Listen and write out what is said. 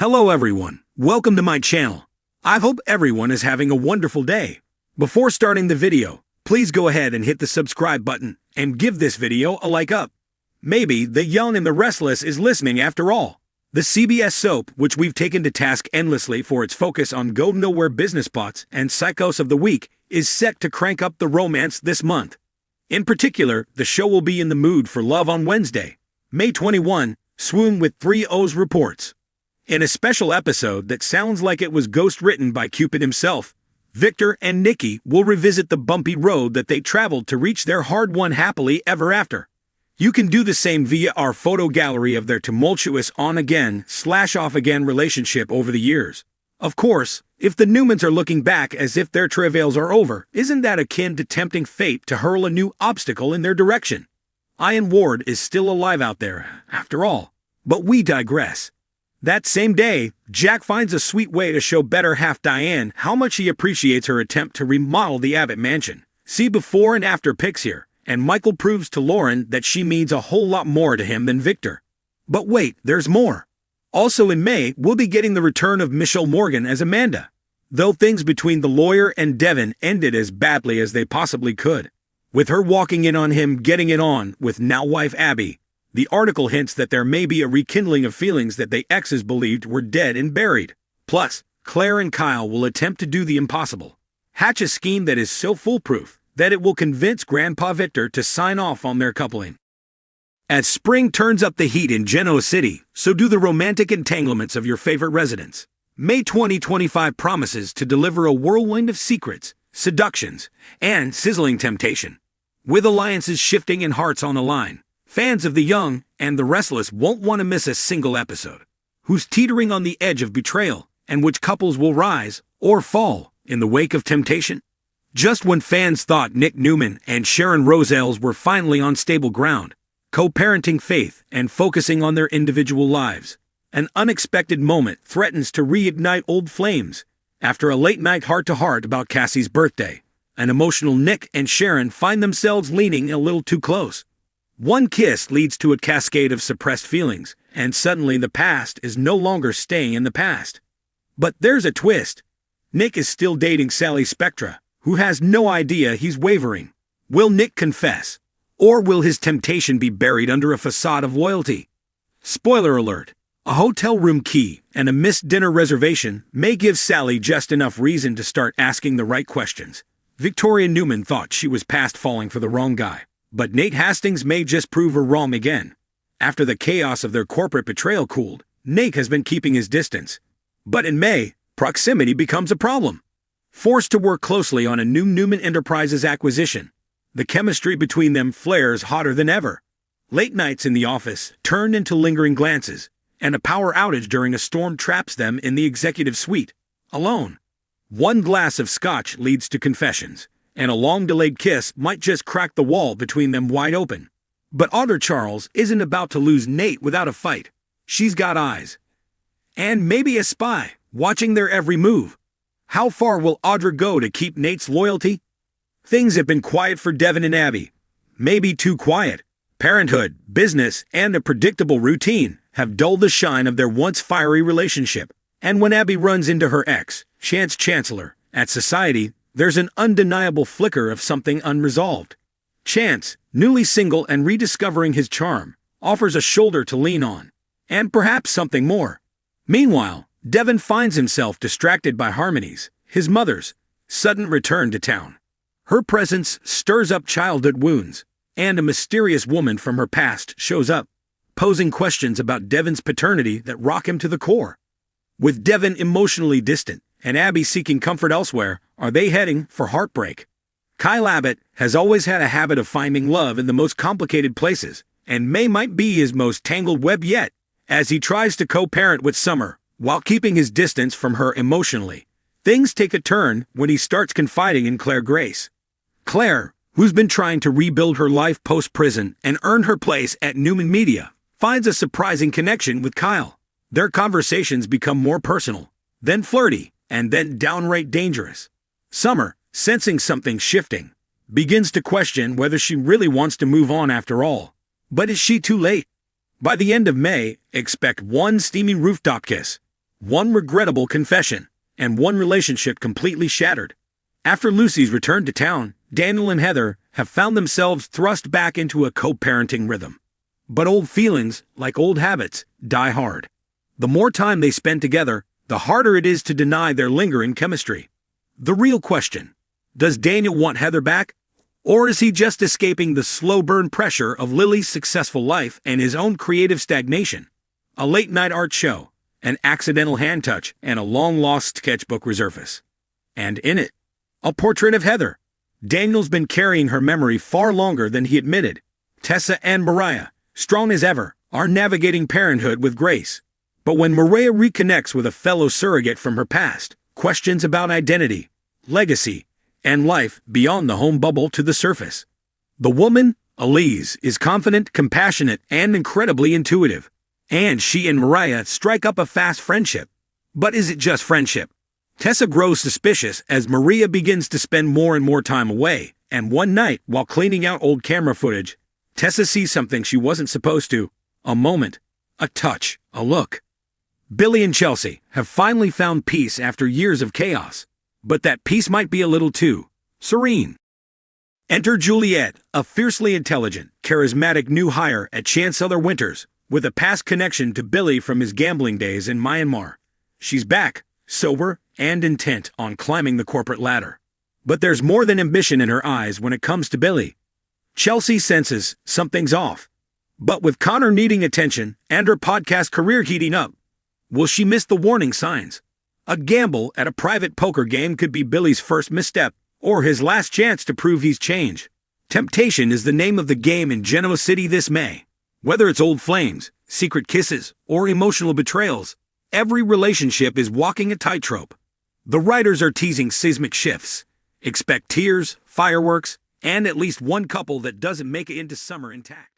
Hello everyone, welcome to my channel. I hope everyone is having a wonderful day. Before starting the video, please go ahead and hit the subscribe button and give this video a like up. Maybe the young and the restless is listening after all. The CBS soap, which we've taken to task endlessly for its focus on go-nowhere business plots and psychos of the week, is set to crank up the romance this month. In particular, the show will be in the mood for love on Wednesday, May 21, Swoon with 3 O's reports. In a special episode that sounds like it was ghost-written by Cupid himself, Victor and Nikki will revisit the bumpy road that they traveled to reach their hard-won happily ever after. You can do the same via our photo gallery of their tumultuous on-again/off-again relationship over the years. Of course, if the Newmans are looking back as if their travails are over, isn't that akin to tempting fate to hurl a new obstacle in their direction? Ian Ward is still alive out there, after all. But we digress. That same day, Jack finds a sweet way to show better half Diane how much he appreciates her attempt to remodel the Abbott mansion. See before and after pics here, and Michael proves to Lauren that she means a whole lot more to him than Victor. But wait, there's more. Also in May, we'll be getting the return of Michelle Morgan as Amanda. Though things between the lawyer and Devin ended as badly as they possibly could, with her walking in on him getting it on with now-wife Abby, the article hints that there may be a rekindling of feelings that they exes believed were dead and buried. Plus, Claire and Kyle will attempt to do the impossible. Hatch a scheme that is so foolproof that it will convince Grandpa Victor to sign off on their coupling. As spring turns up the heat in Genoa City, so do the romantic entanglements of your favorite residents. May 2025 promises to deliver a whirlwind of secrets, seductions, and sizzling temptation. With alliances shifting and hearts on the line, fans of the young and the restless won't want to miss a single episode. Who's teetering on the edge of betrayal, and which couples will rise or fall in the wake of temptation? Just when fans thought Nick Newman and Sharon Rosales were finally on stable ground, co-parenting Faith and focusing on their individual lives, an unexpected moment threatens to reignite old flames. After a late-night heart-to-heart about Cassie's birthday, an emotional Nick and Sharon find themselves leaning a little too close. One kiss leads to a cascade of suppressed feelings, and suddenly the past is no longer staying in the past. But there's a twist. Nick is still dating Sally Spectra, who has no idea he's wavering. Will Nick confess? Or will his temptation be buried under a facade of loyalty? Spoiler alert. A hotel room key and a missed dinner reservation may give Sally just enough reason to start asking the right questions. Victoria Newman thought she was past falling for the wrong guy. But Nate Hastings may just prove her wrong again. After the chaos of their corporate betrayal cooled, Nate has been keeping his distance. But in May, proximity becomes a problem. Forced to work closely on a new Newman Enterprises acquisition, the chemistry between them flares hotter than ever. Late nights in the office turn into lingering glances, and a power outage during a storm traps them in the executive suite, alone. One glass of scotch leads to confessions, and a long-delayed kiss might just crack the wall between them wide open. But Audra Charles isn't about to lose Nate without a fight. She's got eyes. And maybe a spy, watching their every move. How far will Audra go to keep Nate's loyalty? Things have been quiet for Devin and Abby. Maybe too quiet. Parenthood, business, and a predictable routine have dulled the shine of their once fiery relationship. And when Abby runs into her ex, Chance Chancellor, at Society, there's an undeniable flicker of something unresolved. Chance, newly single and rediscovering his charm, offers a shoulder to lean on, and perhaps something more. Meanwhile, Devin finds himself distracted by Harmony's, his mother's, sudden return to town. Her presence stirs up childhood wounds, and a mysterious woman from her past shows up, posing questions about Devin's paternity that rock him to the core. With Devin emotionally distant, and Abby seeking comfort elsewhere, are they heading for heartbreak? Kyle Abbott has always had a habit of finding love in the most complicated places, and May might be his most tangled web yet, as he tries to co-parent with Summer, while keeping his distance from her emotionally. Things take a turn when he starts confiding in Claire Grace. Claire, who's been trying to rebuild her life post-prison and earn her place at Newman Media, finds a surprising connection with Kyle. Their conversations become more personal, then flirty, and then downright dangerous. Summer, sensing something shifting, begins to question whether she really wants to move on after all. But is she too late? By the end of May, expect one steamy rooftop kiss, one regrettable confession, and one relationship completely shattered. After Lucy's return to town, Daniel and Heather have found themselves thrust back into a co-parenting rhythm. But old feelings, like old habits, die hard. The more time they spend together, the harder it is to deny their lingering chemistry. The real question: does Daniel want Heather back? Or is he just escaping the slow-burn pressure of Lily's successful life and his own creative stagnation? A late-night art show, an accidental hand touch, and a long-lost sketchbook resurface. And in it, a portrait of Heather. Daniel's been carrying her memory far longer than he admitted. Tessa and Mariah, strong as ever, are navigating parenthood with grace. But when Mariah reconnects with a fellow surrogate from her past, questions about identity, legacy, and life beyond the home bubble to the surface. The woman, Elise, is confident, compassionate, and incredibly intuitive. And she and Mariah strike up a fast friendship. But is it just friendship? Tessa grows suspicious as Maria begins to spend more and more time away, and one night, while cleaning out old camera footage, Tessa sees something she wasn't supposed to. A moment, a touch, a look. Billy and Chelsea have finally found peace after years of chaos, but that peace might be a little too serene. Enter Juliet, a fiercely intelligent, charismatic new hire at Chancellor Winters, with a past connection to Billy from his gambling days in Myanmar. She's back, sober and intent on climbing the corporate ladder. But there's more than ambition in her eyes when it comes to Billy. Chelsea senses something's off. But with Connor needing attention and her podcast career heating up, will she miss the warning signs? A gamble at a private poker game could be Billy's first misstep, or his last chance to prove he's changed. Temptation is the name of the game in Genoa City this May. Whether it's old flames, secret kisses, or emotional betrayals, every relationship is walking a tightrope. The writers are teasing seismic shifts. Expect tears, fireworks, and at least one couple that doesn't make it into summer intact.